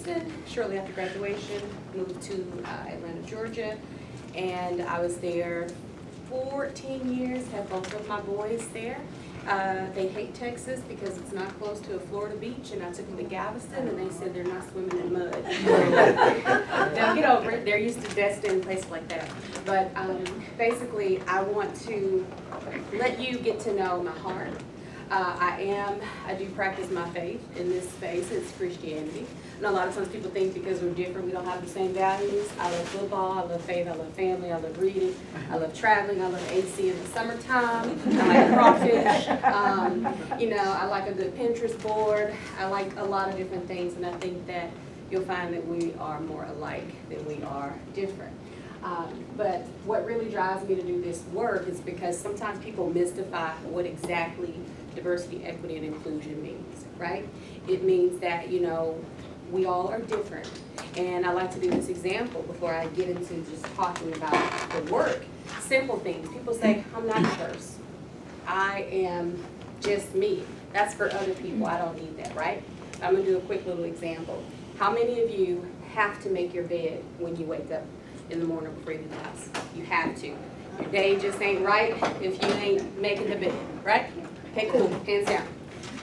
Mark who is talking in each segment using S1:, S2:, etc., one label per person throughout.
S1: Houston shortly after graduation, moved to Atlanta, Georgia, and I was there 14 years, had both of my boys there. They hate Texas because it's not close to a Florida beach, and I took them to Galveston, and they said they're not swimming in mud. Now get over it, they're used to Destin and places like that. But basically, I want to let you get to know my heart. I do practice my faith in this space. It's Christianity. And a lot of times people think because we're different, we don't have the same values. I love football, I love faith, I love family, I love reading, I love traveling, I love AC in the summertime, I like crawfish, you know, I like a good Pinterest board. I like a lot of different things, and I think that you'll find that we are more alike than we are different. But what really drives me to do this work is because sometimes people mystify what exactly diversity, equity, and inclusion means, right? It means that, you know, we all are different. And I like to do this example before I get into just talking about the work. Simple things. People say, I'm not diverse. I am just me. That's for other people. I don't need that, right? I'm going to do a quick little example. How many of you have to make your bed when you wake up in the morning before you leave the house? You have to. Your day just ain't right if you ain't making the bed, right? Okay, cool. Hands down.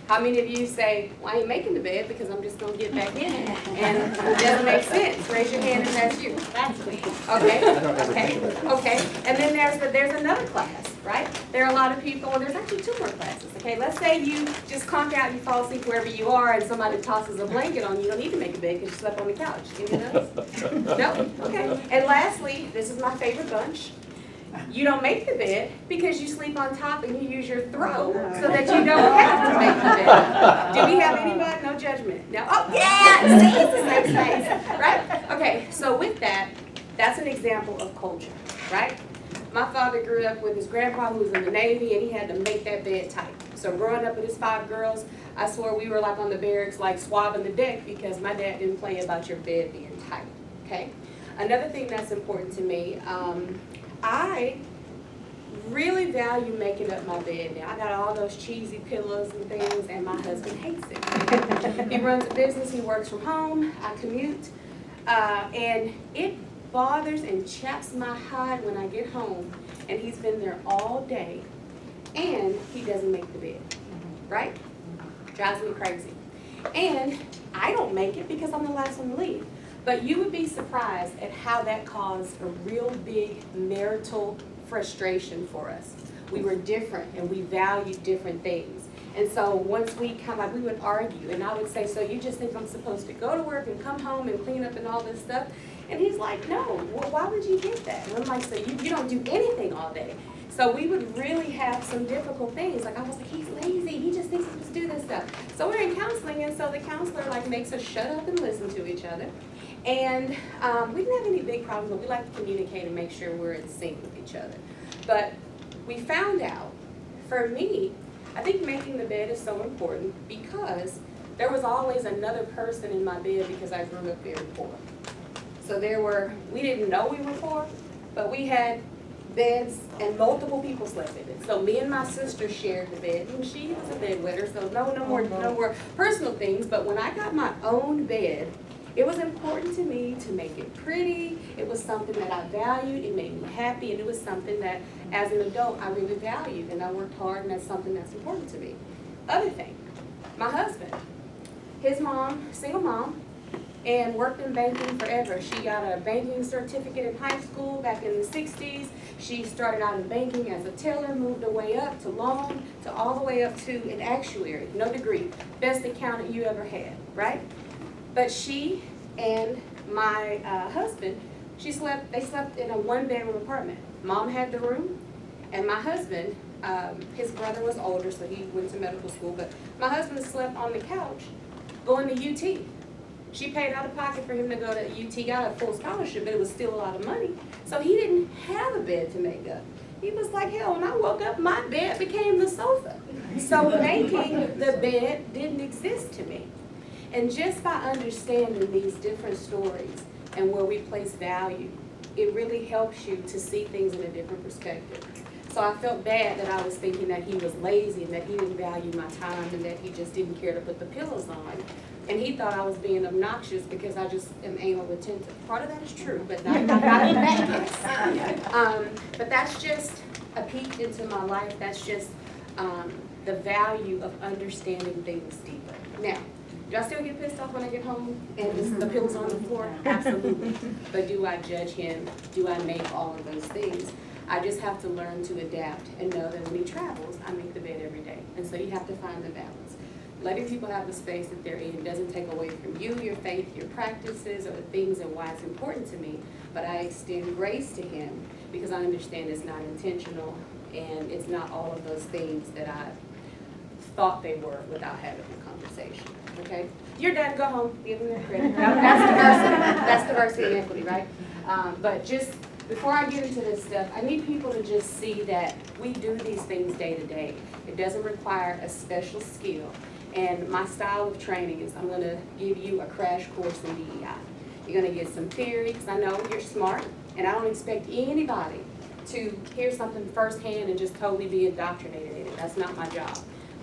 S1: How many of you say, well, I ain't making the bed because I'm just going to get back in it? And it doesn't make sense. Raise your hand if that's you. That's me. Okay. Okay. And then there's another class, right? There are a lot of people, and there's actually 2 more classes. Okay, let's say you just conk out, you fall asleep wherever you are, and somebody tosses a blanket on you. You don't need to make a bed because you slept on the couch. Anyone else? No? Okay. And lastly, this is my favorite bunch. You don't make the bed because you sleep on top and you use your throw so that you don't have to make the bed. Do we have anybody? No judgment. No. Oh, yeah! See, it's the same space, right? Okay, so with that, that's an example of culture, right? My father grew up with his grandpa who was in the Navy, and he had to make that bed tight. So growing up with his 5 girls, I swore we were like on the barracks, like swabbing the deck because my dad didn't play about your bed being tight, okay? Another thing that's important to me, I really value making up my bed now. I got all those cheesy pillows and things, and my husband hates it. He runs a business, he works from home, I commute, and it bothers and chaps my hide when I get home, and he's been there all day, and he doesn't make the bed, right? Drives me crazy. And I don't make it because I'm the last one to leave. But you would be surprised at how that caused a real big marital frustration for us. We were different and we valued different things. And so once we come up, we would argue, and I would say, so you just think I'm supposed to go to work and come home and clean up and all this stuff? And he's like, no, well, why would you think that? And I'm like, so you don't do anything all day. So we would really have some difficult things. Like I was like, he's lazy, he just thinks he's supposed to do this stuff. So we're in counseling, and so the counselor like makes us shut up and listen to each other. And we didn't have any big problems, but we like to communicate and make sure we're in sync with each other. But we found out, for me, I think making the bed is so important because there was always another person in my bed because I grew up very poor. So we didn't know we were poor, but we had beds and multiple people slept in it. So me and my sister shared the bed, and she was a bedwetter, so no more personal things. But when I got my own bed, it was important to me to make it pretty. It was something that I valued. It made me happy, and it was something that, as an adult, I really valued, and I worked hard, and that's something that's important to me. Other thing, my husband, his mom, single mom, and worked in banking forever. She got a banking certificate in high school back in the 60s. She started out in banking as a teller, moved her way up to loan, to all the way up to an actuary, no degree, best accountant you ever had, right? But she and my husband, they slept in a 1-bedroom apartment. Mom had the room, and my husband, his brother was older, so he went to medical school, but my husband slept on the couch going to UT. She paid out of pocket for him to go to UT, got a full scholarship, but it was still a lot of money. So he didn't have a bed to make up. He was like, hell, when I woke up, my bed became the sofa. So making the bed didn't exist to me. And just by understanding these different stories and where we place value, it really helps you to see things in a different perspective. So I felt bad that I was thinking that he was lazy and that he didn't value my time and that he just didn't care to put the pillows on. And he thought I was being obnoxious because I just am anal retentive. Part of that is true, but not in that case. But that's just a peek into my life. That's just the value of understanding things deeper. Now, do I still get pissed off when I get home and just the pillow's on the floor? Absolutely. But do I judge him? Do I make all of those things? I just have to learn to adapt and know that when he travels, I make the bed every day. And so you have to find the balance. Letting people have the space that they're in doesn't take away from you, your faith, your practices, or the things and why it's important to me. But I extend grace to him because I understand it's not intentional and it's not all of those things that I thought they were without having a conversation. Okay? You're done, go home, give him their credit. That's diversity and equity, right? But just before I get into this stuff, I need people to just see that we do these things day to day. It doesn't require a special skill. And my style of training is I'm going to give you a crash course in DEI. You're going to get some theory, because I know you're smart, and I don't expect anybody to hear something firsthand and just totally be indoctrinated in it. That's not my job.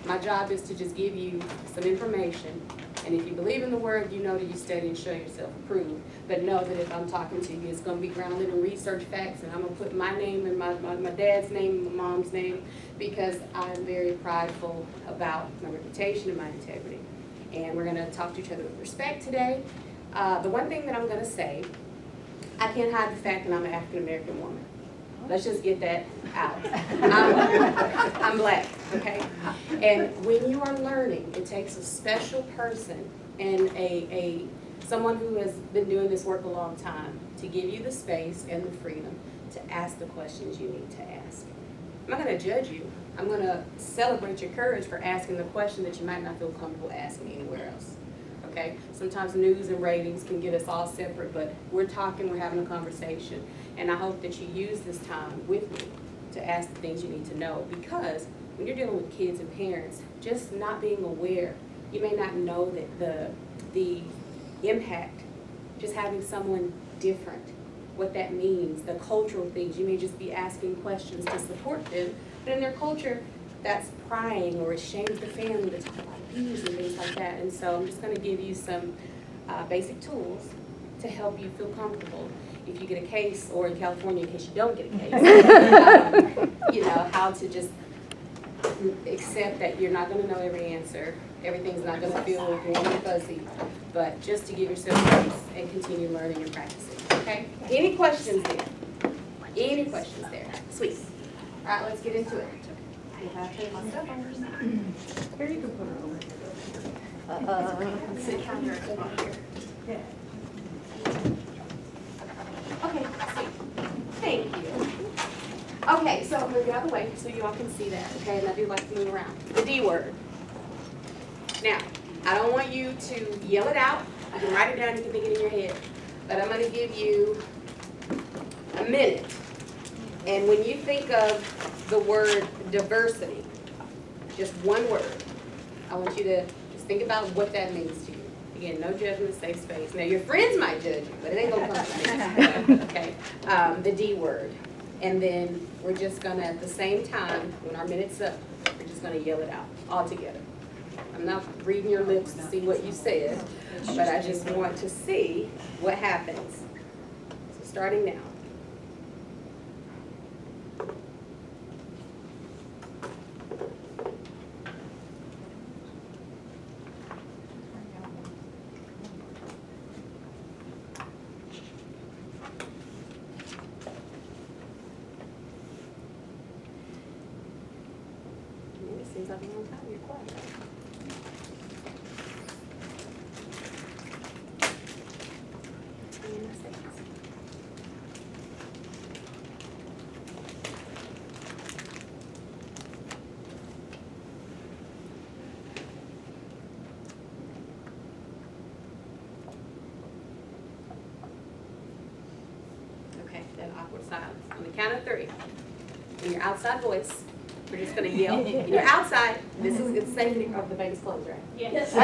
S1: My job is to just give you some information, and if you believe in the word, you know that you study and show yourself approved. But know that if I'm talking to you, it's going to be grounded in research facts, and I'm going to put my name and my dad's name and my mom's name, because I'm very prideful about my reputation and my integrity. And we're going to talk to each other with respect today. The one thing that I'm going to say, I can't hide the fact that I'm an African-American woman. Let's just get that out. I'm black, okay? And when you are learning, it takes a special person and someone who has been doing this work a long time to give you the space and the freedom to ask the questions you need to ask. I'm not going to judge you. I'm going to celebrate your courage for asking the question that you might not feel comfortable asking anywhere else. Okay? Sometimes news and ratings can get us all separate, but we're talking, we're having a conversation, and I hope that you use this time with me to ask the things you need to know, because when you're dealing with kids and parents, just not being aware, you may not know that the impact, just having someone different, what that means, the cultural things. You may just be asking questions to support them, but in their culture, that's prying or it shames the family to talk about abuse and things like that. And so I'm just going to give you some basic tools to help you feel comfortable if you get a case, or in California, in case you don't get a case, you know, how to just accept that you're not going to know every answer. Everything's not going to feel warm and fuzzy, but just to give yourself grace and continue learning and practicing. Okay? Any questions there? Any questions there? Sweet. All right, let's get into it. If I turn my stuff over.
S2: Here, you can put it over.
S1: Sit down here.
S2: Yeah.
S1: Okay, sweet. Thank you. Okay, so I'm going to get out of the way so you all can see that, okay? And I do like to move around. The D word. Now, I don't want you to yell it out. You can write it down, you can think it in your head. But I'm going to give you a minute. And when you think of the word diversity, just one word, I want you to just think about what that means to you. Again, no judgment, safe space. Now, your friends might judge you, but it ain't going to come from me. Okay? The D word. And then we're just going to, at the same time, when our minute's up, we're just going to yell it out all together. I'm not reading your lips to see what you said, but I just want to see what happens. So starting now. It seems like a long time. You're quiet. Okay, then awkward silence. On the count of 3, in your outside voice, we're just going to yell. And you're outside. It's safety. Oh, the bank's closed, right?
S3: Yes.
S1: Okay.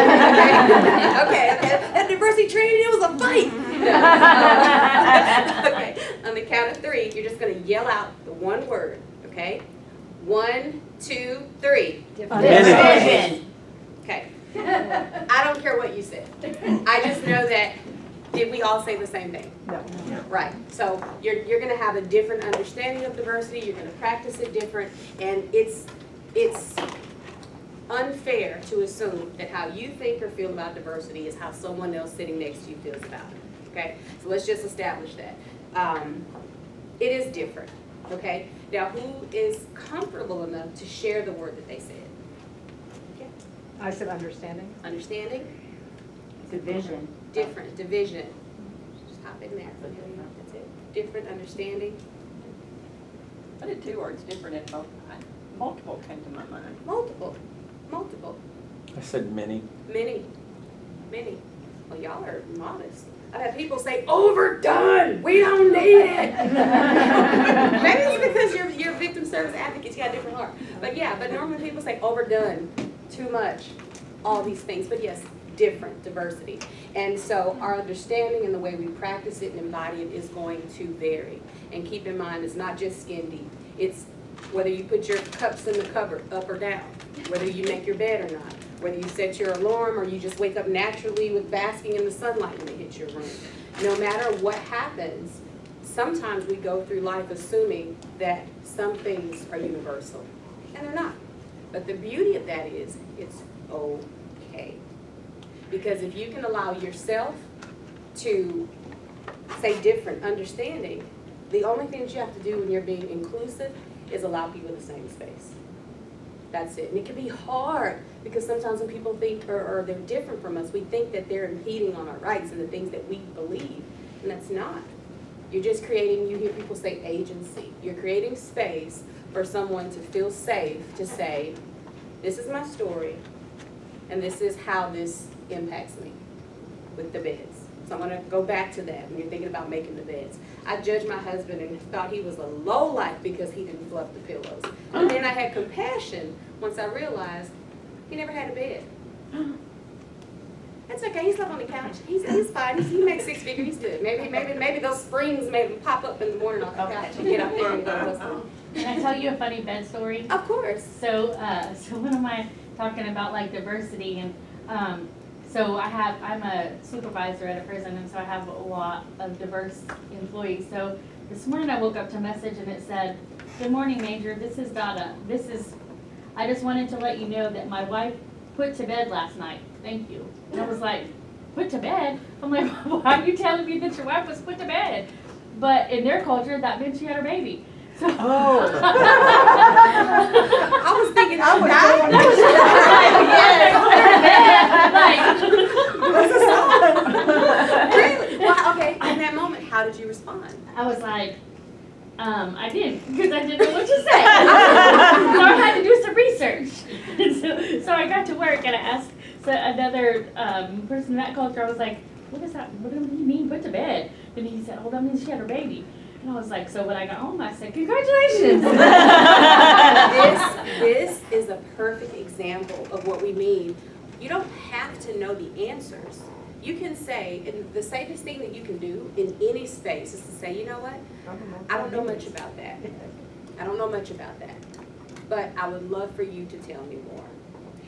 S1: That diversity training, it was a fight. Okay. On the count of 3, you're just going to yell out the one word. Okay. 1, 2, 3.
S3: Division.
S1: Okay. I don't care what you said. I just know that, did we all say the same thing?
S2: No.
S1: Right, so you're gonna have a different understanding of diversity, you're gonna practice it different, and it's unfair to assume that how you think or feel about diversity is how someone else sitting next to you feels about it, okay? So let's just establish that. It is different, okay? Now, who is comfortable enough to share the word that they said? Okay.
S2: I said understanding.
S1: Understanding?
S3: Division.
S1: Different, division. Just hop in there. That's it. Different understanding.
S3: I did two words different in both. Multiple came to my mind.
S1: Multiple.
S4: I said many.
S1: Many. Well, y'all are modest. I've had people say, overdone, we don't need it. Maybe it's because you're victim service advocates, you got a different heart. But yeah, but normally people say overdone, too much, all these things. But yes, different, diversity. And so our understanding and the way we practice it and embody it is going to vary. And keep in mind, it's not just skin deep. It's whether you put your cups in the cupboard up or down, whether you make your bed or not, whether you set your alarm or you just wake up naturally with basking in the sunlight when it hits your room. No matter what happens, sometimes we go through life assuming that some things are universal, and they're not. But the beauty of that is it's okay. Because if you can allow yourself to say different understanding, the only thing that you have to do when you're being inclusive is allow people the same space. That's it. And it can be hard because sometimes when people think or they're different from us, we think that they're impeding on our rights and the things that we believe. And that's not. You're just creating, you hear people say agency. You're creating space for someone to feel safe to say, this is my story and this is how this impacts me with the beds. So I'm going to go back to that when you're thinking about making the beds. I judged my husband and thought he was a lowlife because he didn't fluff the pillows. And then I had compassion once I realized he never had a bed. That's okay, he slept on the couch. He's fine. He makes six figures, he's good. Maybe those springs maybe pop up in the morning off the couch and get out there and go hustle.
S5: Can I tell you a funny bed story?
S1: Of course.
S5: So when am I talking about like diversity and so I'm a supervisor at a prison, and so I have a lot of diverse employees. So this morning I woke up to a message and it said, "Good morning, Major. This is Donna. I just wanted to let you know that my wife put to bed last night. Thank you." And I was like, "Put to bed?" I'm like, "Why are you telling me that your wife was put to bed?" But in their culture, that meant she had her baby. So
S2: Oh.
S1: I was thinking
S2: I was
S1: Really? Well, okay, in that moment, how did you respond?
S5: I was like, I didn't, because I didn't know what to say. So I had to do some research. So I got to work and I asked another person in that culture, I was like, what is that? What do you mean put to bed? And he said, oh, that means she had her baby. And I was like, so when I got home, I said, congratulations.
S1: This is a perfect example of what we mean. You don't have to know the answers. You can say, and the safest thing that you can do in any space is to say, you know what? I don't know much about that. I don't know much about that. But I would love for you to tell me more.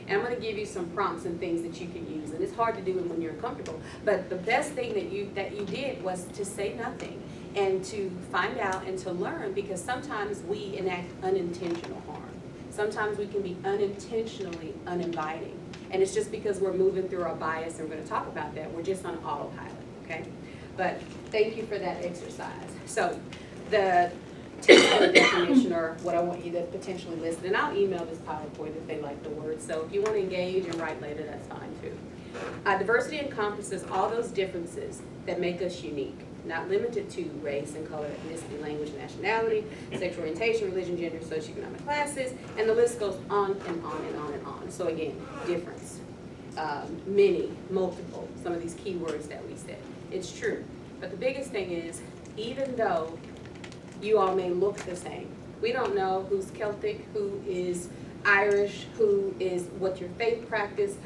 S1: And I'm going to give you some prompts and things that you can use. And it's hard to do it when you're uncomfortable. But the best thing that you did was to say nothing and to find out and to learn, because sometimes we enact unintentional harm. Sometimes we can be unintentionally uninviting. And it's just because we're moving through our bias, and we're going to talk about that. We're just on autopilot, okay? But thank you for that exercise. So the technical definition, or what I want you to potentially listen, and I'll email this PowerPoint if they like the word. So if you want to engage and write later, that's fine too. Diversity encompasses all those differences that make us unique, not limited to race and color, ethnicity, language, nationality, sexual orientation, religion, gender, socioeconomic classes, and the list goes on and on and on and on. So again, difference, many, multiple, some of these key words that we said. It's true. But the biggest thing is, even though you all may look the same, we don't know who's Celtic, who is Irish, who is what your faith practice,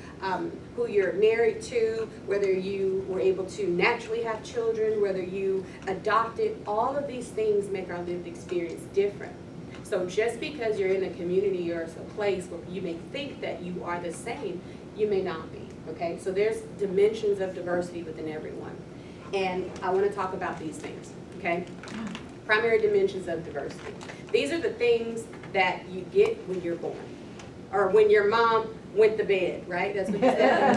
S1: who you're married to, whether you were able to naturally have children, whether you adopted. All of these things make our lived experience different. So just because you're in a community or a place where you may think that you are the same, you may not be, okay? So there's dimensions of diversity within everyone. And I want to talk about these things, okay? Primary dimensions of diversity. These are the things that you get when you're born, or when your mom went to bed, right? That's what you said.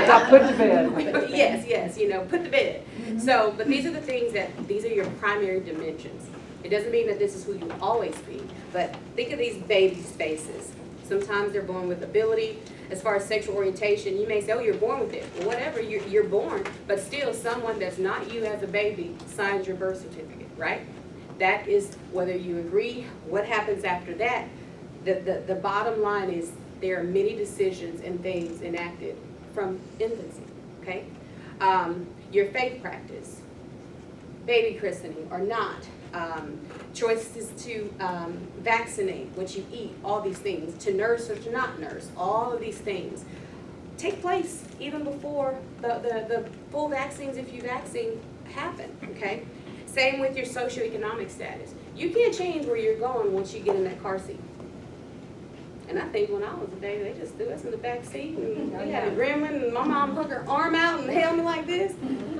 S2: Got put to bed.
S1: Yes, you know, put to bed. So, but these are the things these are your primary dimensions. It doesn't mean that this is who you always be, but think of these baby spaces. Sometimes they're born with ability. As far as sexual orientation, you may say, oh, you're born with it. Well, whatever, you're born, but still someone that's not you as a baby signs your birth certificate, right? That is, whether you agree, what happens after that, the bottom line is there are many decisions and things enacted from infancy, okay? Your faith practice, baby christening or not, choices to vaccinate, what you eat, all these things, to nurse or to not nurse, all of these things take place even before the full vaccines, if you vaccine, happen, okay? Same with your socioeconomic status. You can't change where you're going once you get in that car seat. And I think when I was a baby, they just threw us in the back seat and we had a grandma and my mom put her arm out and held me like this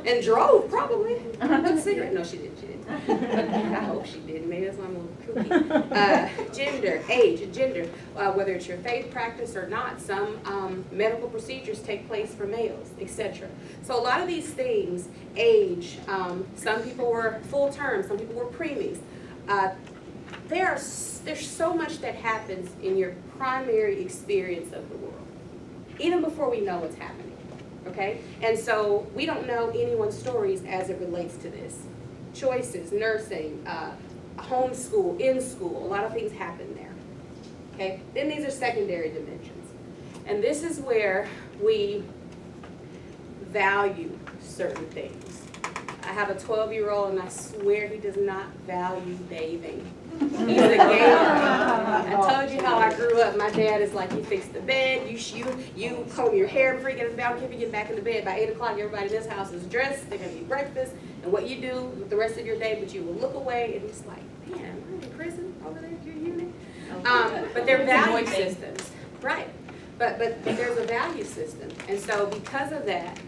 S1: and drove probably. Took a cigarette. No, she didn't. I hope she didn't. Maybe that's why I'm a little kooky. Gender, age, gender, whether it's your faith practice or not, some medical procedures take place for males, etc. So a lot of these things, age, some people were full term, some people were preemies. There's so much that happens in your primary experience of the world, even before we know what's happening, okay? And so we don't know anyone's stories as it relates to this. Choices, nursing, homeschool, in school, a lot of things happen there, okay? Then these are secondary dimensions. And this is where we value certain things. I have a 12-year-old and I swear he does not value bathing. He's a gamer. I told you how I grew up. My dad is like, you fix the bed, you comb your hair before you get in the bed, you get back in the bed. By 8 o'clock, everybody in this house is dressed, they're going to eat breakfast, and what you do with the rest of your day, but you will look away and it's like, man, am I in prison over there at your unit? But they're value systems, right? But there's a value system. And so because of that,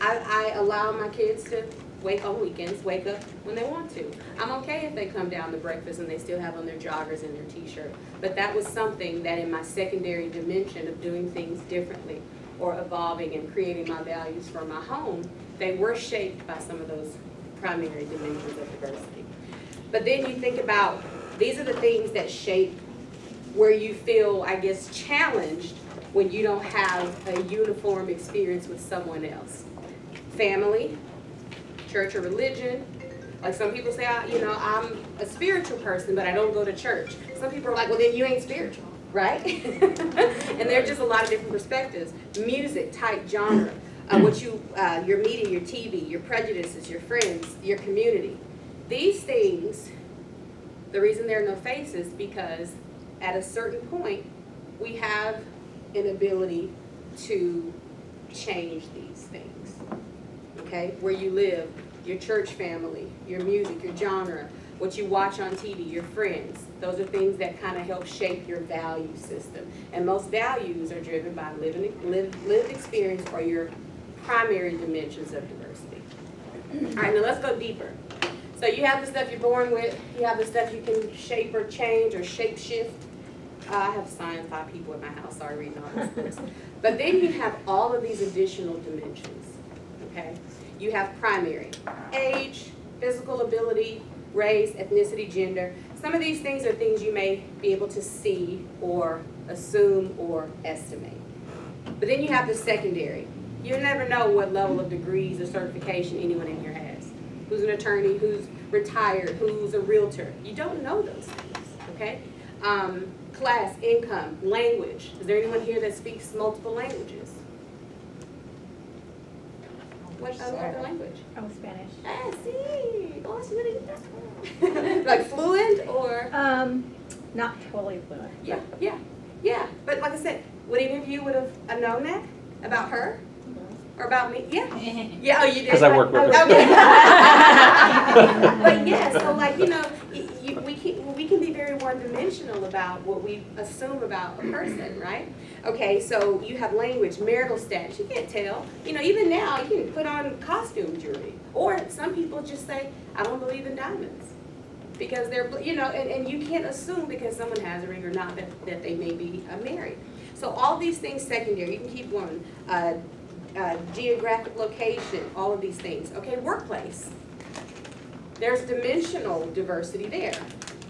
S1: I allow my kids to wake on weekends, wake up when they want to. I'm okay if they come down to breakfast and they still have on their joggers and their t-shirt. But that was something that in my secondary dimension of doing things differently or evolving and creating my values for my home, they were shaped by some of those primary dimensions of diversity. But then you think about, these are the things that shape where you feel, I guess, challenged when you don't have a uniform experience with someone else. Family, church or religion. Like some people say, I'm a spiritual person, but I don't go to church. Some people are like, well, then you ain't spiritual, right? And there are just a lot of different perspectives. Music, type, genre, your media, your TV, your prejudices, your friends, your community. These things, the reason there are no faces, because at a certain point, we have an ability to change these things, okay? Where you live, your church family, your music, your genre, what you watch on TV, your friends. Those are things that kind of help shape your value system. And most values are driven by lived experience or your primary dimensions of diversity. All right, now let's go deeper. So you have the stuff you're born with, you have the stuff you can shape or change or shape shift. I have science 5 people in my house, sorry reading all these books. But then you have all of these additional dimensions, okay? You have primary, age, physical ability, race, ethnicity, gender. Some of these things are things you may be able to see or assume or estimate. But then you have the secondary. You'll never know what level of degrees or certification anyone in here has. Who's an attorney, who's retired, who's a realtor. You don't know those things, okay? Class, income, language. Is there anyone here that speaks multiple languages? What other language?
S6: Oh, Spanish.
S1: Ah, sí. Oh, sí, really? Like fluent or?
S6: Not totally fluent.
S1: Yeah. But like I said, would any of you would have known that about her? Or about me? Yeah. Yeah, oh, you did?
S4: Because I work with her.
S1: Okay. But yeah, so like, we can be very one-dimensional dimensional about what we assume about a person, right? Okay, so you have language, marital status, you can't tell. You know, even now, you can put on costume jewelry. Or some people just say, I don't believe in diamonds. Because they're, you know, and you can't assume because someone has a ring or not that they may be married. So all these things secondary, you can keep going. Geographic location, all of these things. Okay, workplace. There's dimensional diversity there.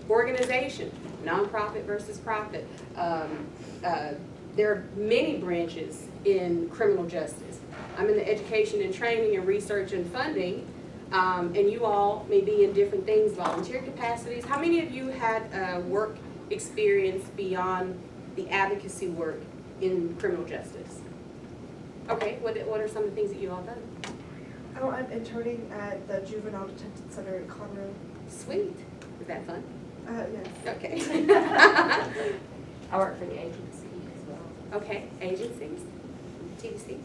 S1: Organization, nonprofit versus profit. There are many branches in criminal justice. I'm in the education and training and research and funding, and you all may be in different things, volunteer capacities. How many of you had work experience beyond the advocacy work in criminal justice? Okay, what are some of the things that you all done?
S7: Oh, I'm interning at the Juvenile Detention Center in Conroe.
S1: Sweet. Is that fun?
S7: Yes.
S1: Okay.
S8: I work for the agency as well.
S1: Okay, agencies, TDC.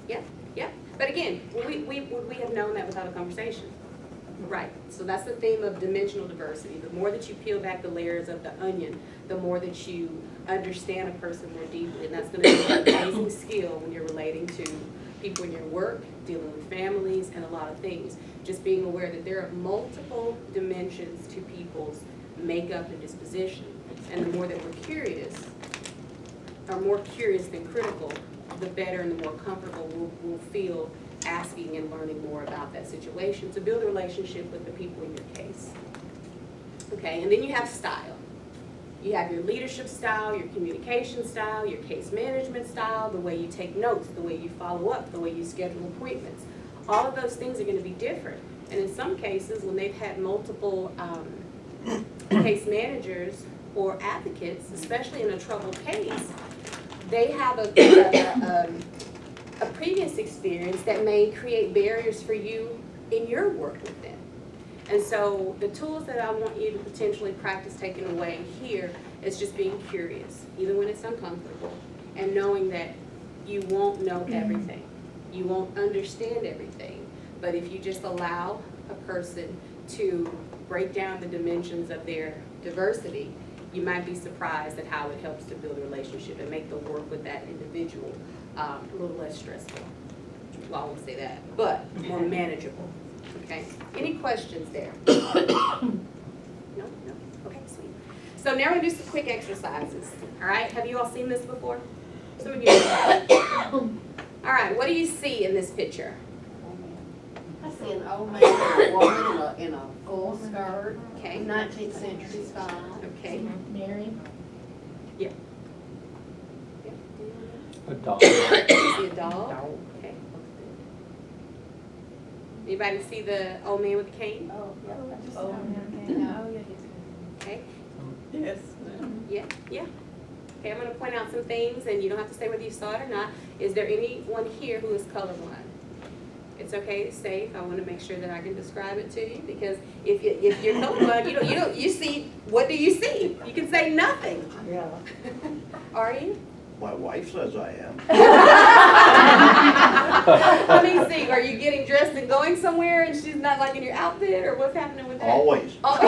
S1: Yep, yep. But again, would we have known that without a conversation? Right. So that's the theme of dimensional diversity. The more that you peel back the layers of the onion, the more that you understand a person more deeply. And that's going to be an amazing skill when you're relating to people in your work, dealing with families, and a lot of things. Just being aware that there are multiple dimensions to people's makeup and disposition. And the more that we're curious, or more curious than critical, the better and the more comfortable we'll feel asking and learning more about that situation to build a relationship with the people in your case. Okay, and then you have style. You have your leadership style, your communication style, your case management style, the way you take notes, the way you follow up, the way you schedule appointments. All of those things are going to be different. And in some cases, when they've had multiple case managers or advocates, especially in a troubled case, they have a previous experience that may create barriers for you in your work with them. And so the tools that I want you to potentially practice taking away here is just being curious, even when it's uncomfortable, and knowing that you won't know everything. You won't understand everything. But if you just allow a person to break down the dimensions of their diversity, you might be surprised at how it helps to build a relationship and make the work with that individual a little less stressful. Well, I won't say that, but more manageable. Okay. Any questions there? No? No? Okay, sweet. So now we're going to do some quick exercises. All right. Have you all seen this before? Some of you have. All right. What do you see in this picture?
S8: I see an old man and a woman in a full skirt,
S1: Okay.
S8: 19th century style.
S1: Okay.
S5: Mary?
S1: Yeah.
S4: A dog.
S1: You see a dog? Okay. Anybody see the old man with the cane?
S8: Oh,
S1: Okay.
S3: Yes.
S1: Yeah, yeah. Okay, I'm going to point out some things, and you don't have to say whether you saw it or not. Is there anyone here who is colorblind? It's okay, it's safe. I want to make sure that I can describe it to you, because if you're colorblind, you see, what do you see? You can say nothing.
S2: Yeah.
S1: Are you?
S9: My wife says I am.
S1: Let me see. Are you getting dressed and going somewhere, and she's not liking your outfit, or what's happening with that?
S9: Always.
S1: Oh.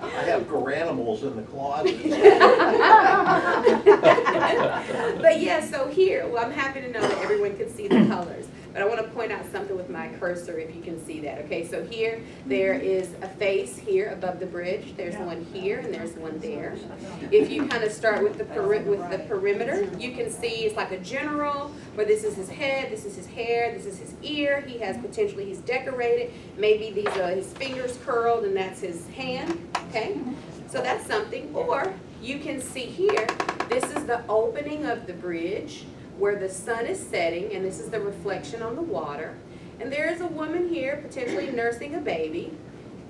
S9: I have garanimals in the closet.
S1: But yeah, so here, well, I'm happy to know that everyone can see the colors. But I want to point out something with my cursor, if you can see that. Okay, so here, there is a face here above the bridge. There's one here, and there's one there. If you kind of start with the perimeter, you can see it's like a general, where this is his head, this is his hair, this is his ear. He has potentially, he's decorated. Maybe these are his fingers curled, and that's his hand. Okay, so that's something. Or you can see here, this is the opening of the bridge, where the sun is setting, and this is the reflection on the water. And there is a woman here potentially nursing a baby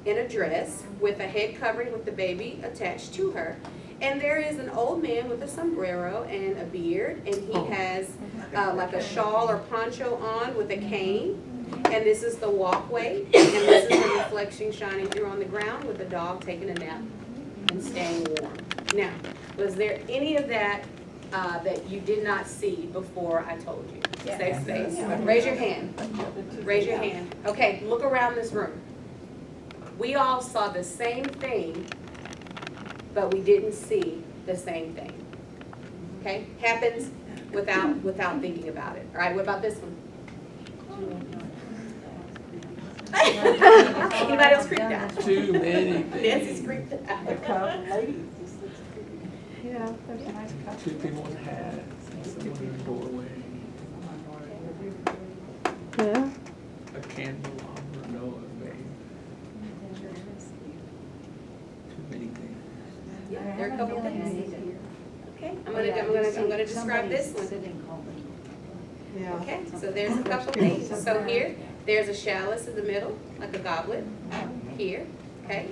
S1: in a dress with a head covering with the baby attached to her. And there is an old man with a sombrero and a beard, and he has like a shawl or poncho on with a cane. And this is the walkway, and this is the reflection shining through on the ground with the dog taking a nap and staying warm. Now, was there any of that that you did not see before I told you? Safe space. Raise your hand. Raise your hand. Okay, look around this room. We all saw the same thing but we didn't see the same thing. Okay, happens without thinking about it. All right, what about this one? Anybody else creeped out?
S4: Too many
S1: Nancy's
S4: things.
S1: creeped out.
S2: The couple ladies, this looks pretty.
S6: Yeah, there's a nice couple.
S4: Two people in hats, and someone in the doorway,
S6: Yeah.
S4: a candelabra, no, babe. Too many things.
S1: Yeah, there are a couple things. Okay, I'm gonna describe this one.
S2: Yeah.
S1: Okay, so there's a couple things. So here, there's a chalice in the middle, like a goblet, here, okay?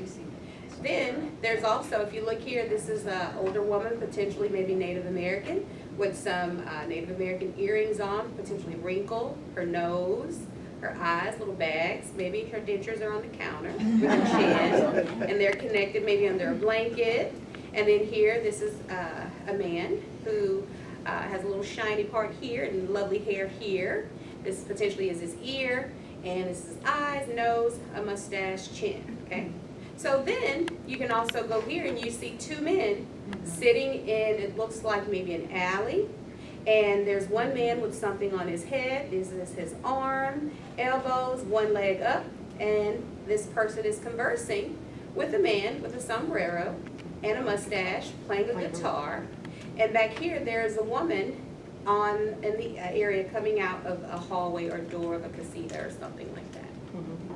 S1: Then, there's also, if you look here, this is an older woman, potentially maybe Native American, with some Native American earrings on, potentially wrinkled, her nose, her eyes, little bags, maybe her dentures are on the counter with her chin, and they're connected maybe under a blanket. And then here, this is a man who has a little shiny part here and lovely hair here. This potentially is his ear, and this is his eyes, nose, a mustache, chin, okay? So then, you can also go here and you see two men sitting in, it looks like maybe an alley, and there's one man with something on his head. This is his arm, elbows, one leg up, and this person is conversing with a man with a sombrero and a mustache, playing a guitar. And back here, there's a woman in the area coming out of a hallway or door of a casita or something like that.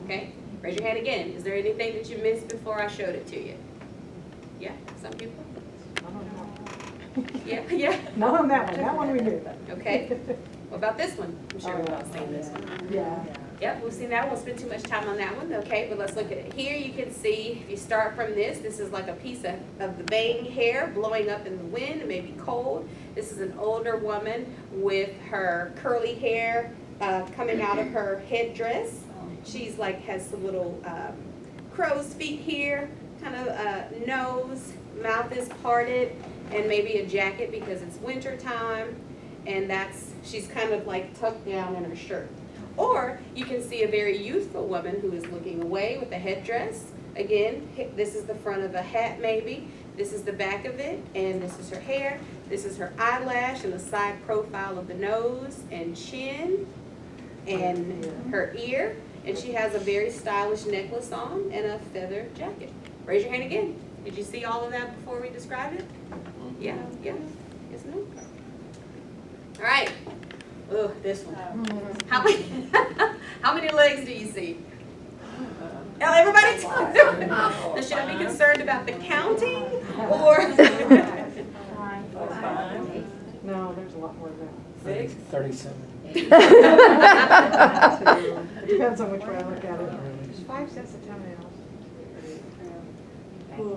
S1: Okay? Raise your hand again. Is there anything that you missed before I showed it to you? Yeah, some people? Yeah, yeah.
S2: Not on that one, that one we knew.
S1: Okay. What about this one? I'm sure we've all seen this one.
S2: Yeah.
S1: Yep, we've seen that. Won't spend too much time on that one. Okay, but let's look at it. Here you can see, if you start from this is like a piece of the baying hair blowing up in the wind. It may be cold. This is an older woman with her curly hair coming out of her headdress. She's like, has some little crow's feet here, kind of nose, mouth is parted, and maybe a jacket because it's winter time. And she's kind of like tucked down in her shirt. Or you can see a very youthful woman who is looking away with a headdress. Again, this is the front of a hat maybe. This is the back of it, and this is her hair. This is her eyelash and the side profile of the nose and chin and her ear. And she has a very stylish necklace on and a feather jacket. Raise your hand again. Did you see all of that before we described it? Yeah, yeah. Yes, no? All right. Oh, this one. How many legs do you see? Now everybody now, should I be concerned about the counting or?
S2: No, there's a lot more than
S4: 37.
S2: that. It depends on which way I look at it.
S6: There's 5 sets of toenails.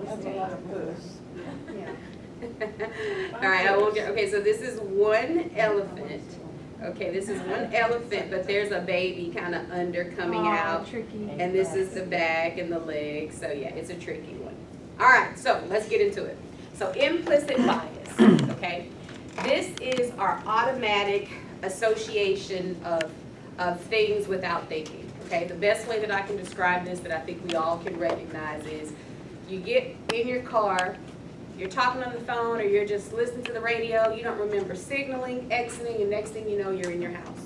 S8: That's a lot of puss.
S1: All right, okay, so this is one elephant. Okay, this is one elephant, but there's a baby kind of under coming out.
S6: Tricky.
S1: And this is the back and the legs, so yeah, it's a tricky one. All right, so let's get into it. So implicit bias, okay? This is our automatic association of things without thinking, okay? The best way that I can describe this that I think we all can recognize is you get in your car, you're talking on the phone, or you're just listening to the radio, you don't remember signaling, exiting, and next thing you know, you're in your house.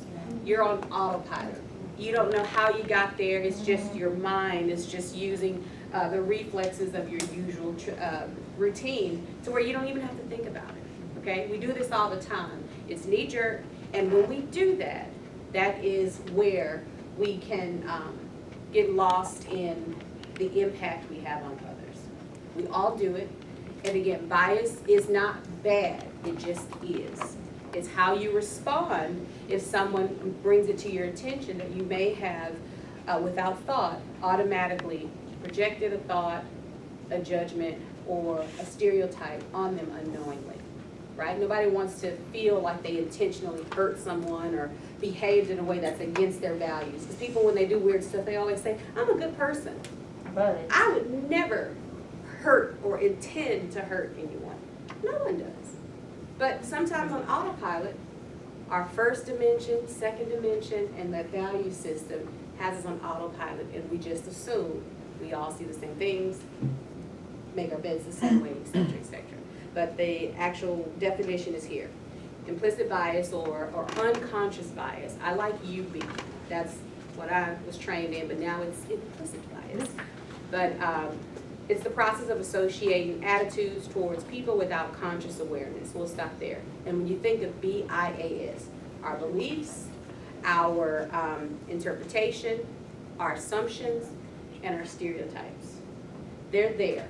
S1: You're on autopilot. You don't know how you got there, it's just your mind is just using the reflexes of your usual routine to where you don't even have to think about it, okay? We do this all the time. It's knee-jerk, and when we do that, that is where we can get lost in the impact we have on others. We all do it. And again, bias is not bad, it just is. It's how you respond if someone brings it to your attention that you may have, without thought, automatically projected a thought, a judgment, or a stereotype on them unknowingly, right? Nobody wants to feel like they intentionally hurt someone or behaved in a way that's against their values. Because people, when they do weird stuff, they always say, I'm a good person.
S6: But
S1: I would never hurt or intend to hurt anyone. No one does. But sometimes on autopilot, our first dimension, second dimension, and that value system has us on autopilot, and we just assume we all see the same things, make our beds the same way, et cetera, et cetera. But the actual definition is here. Implicit bias or unconscious bias. I like UB. That's what I was trained in, but now it's implicit bias. But it's the process of associating attitudes towards people without conscious awareness. We'll stop there. And when you think of BIAS, our beliefs, our interpretation, our assumptions, and our stereotypes. They're there.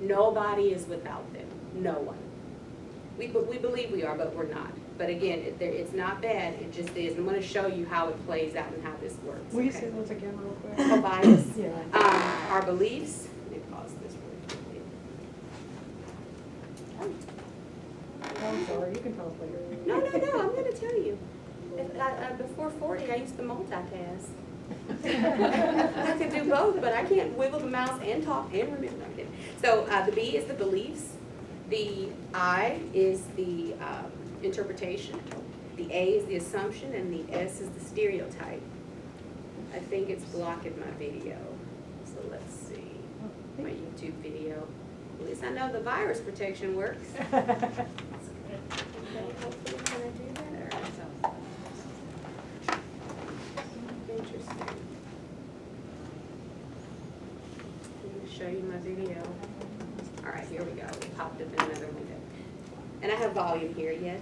S1: Nobody is without them. No one. We believe we are, but we're not. But again, it's not bad. It just is. I'm going to show you how it plays out and how this works.
S2: Will you
S1: okay?
S2: say those again real quick?
S1: Oh, bias.
S2: Yeah.
S1: Our beliefs. Let me pause this really quickly.
S2: Oh, I'm sorry, you can tell us later.
S1: No. I'm going to tell you. Before 40, I used to multitask. I could do both, but I can't wiggle the mouse and talk and remember. I'm kidding. So the B is the beliefs. The I is the interpretation. The A is the assumption, and the S is the stereotype. I think it's blocking my video. So let's see. My YouTube video. At least I know the virus protection works. Okay, hopefully can I do that? Or... Interesting. Let me show you my video. All right, here we go. It popped up in another window. And I have volume here, yes?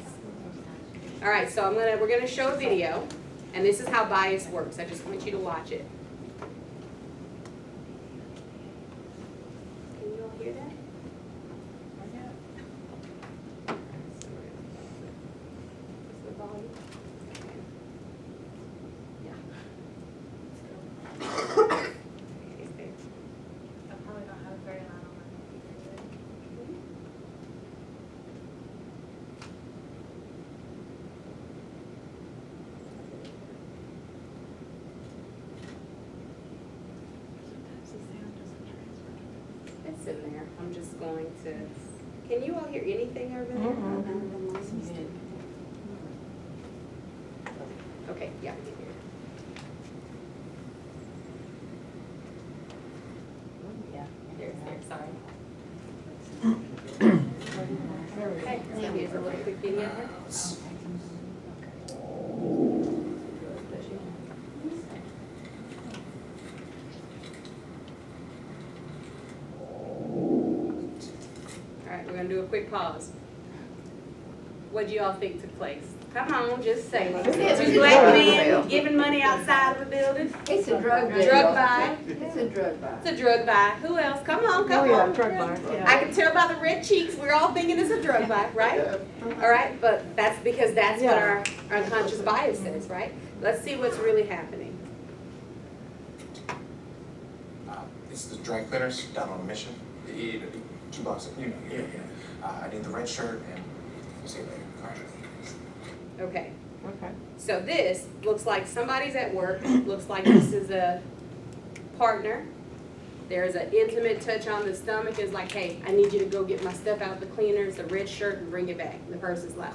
S1: All right, so we're gonna show a video, and this is how bias works. I just want you to watch it. Can you all hear that? What's the volume? Okay. Yeah. Okay, there.
S5: I probably don't have very loud on my computer.
S1: It's in there. I'm just going to, can you all hear anything over there? Okay, yeah, we can hear it. There, sorry. Okay, so here's a little quick video. All right, we're gonna do a quick pause. What do you all think took place? Come on, just say it. Two black men giving money outside of the building.
S8: It's a drug deal.
S1: Drug buy.
S8: It's a drug buy.
S1: It's a drug buy. Who else? Come on,
S2: Oh,
S1: come
S2: yeah,
S1: on.
S2: drug bar,
S1: I
S2: yeah.
S1: can tell by the red cheeks, we're all thinking it's a drug buy, right? All right, but that's because that's what our unconscious bias says, right? Let's see what's really happening.
S10: It's the dry cleaners down on a mission. 2 blocks. I need the red shirt and see you later. All right.
S1: Okay,
S2: Okay.
S1: so this looks like somebody's at work, looks like this is a partner. There's an intimate touch on the stomach. It's like, hey, I need you to go get my stuff out the cleaners, the red shirt, and bring it back. And the person's like,